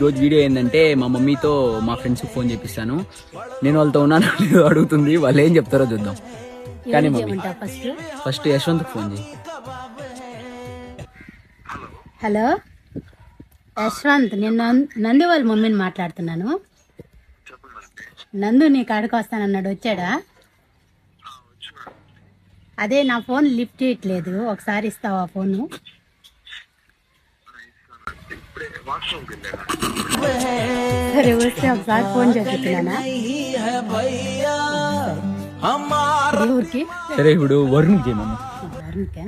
రోజు వీడియో ఏంటంటే మా మమ్మీతో మా ఫ్రెండ్స్ ఫోన్ చేపిస్తాను. నేను వాళ్ళతో ఉన్నాను అడుగుతుంది, వాళ్ళు ఏం చెప్తారో చూద్దాం. కానీ మమ్మీ ఫస్ట్ యశ్వంత్ ఫోన్ చేయి. హలో యశ్వంత్, నేను నందు వాళ్ళ మమ్మీని మాట్లాడుతున్నాను. నందు నీ కాడికి వస్తానన్నాడు, వచ్చాడా? అదే నా ఫోన్ లిఫ్ట్ చేయట్లేదు, ఒకసారి ఇస్తావా ఫోను? సరే వస్తే ఒకసారి ఫోన్ చెప్తున్నానా? ఊరికి సరే ఇప్పుడు వరుణ్ చేయి మమ్మీ. వరుణ్కా?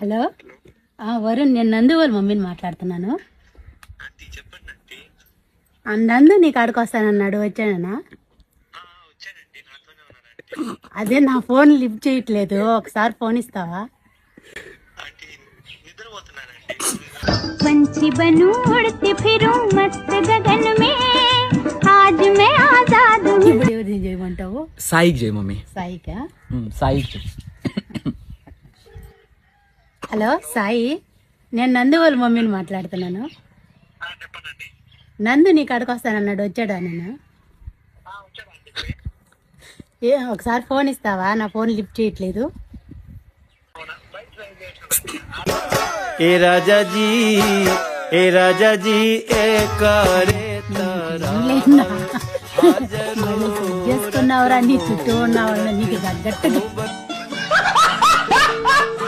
హలో వరుణ్, నేను నందు వాళ్ళ మమ్మీని మాట్లాడుతున్నాను. నందు నీ కాడికి వస్తానన్నాడు, వచ్చానా? అదే నా ఫోన్ లిఫ్ట్ చేయట్లేదు, ఒకసారి ఫోన్ ఇస్తావా? पंछी बनूं उड़ती फिरूं मस्त गगन में आज मैं आजाद हूं. ఇప్పుడు ఎవరిని చేయమంటావు? సాయికి చేయి మమ్మీ. సాయికా? సాయికి. హలో సాయి, నేను నందు వాళ్ళ మమ్మీని మాట్లాడుతున్నాను. నందు నీ కాడికి వస్తానన్నాడు, వచ్చాడా? నేను ఒకసారి ఫోన్ ఇస్తావా? నా ఫోన్ లిఫ్ట్ చేయట్లేదు. ए राजा जी ए करे చేసుకున్నావురా, నీ చుట్టూ ఉన్న వాళ్ళ నీకు తగ్గట్టుగా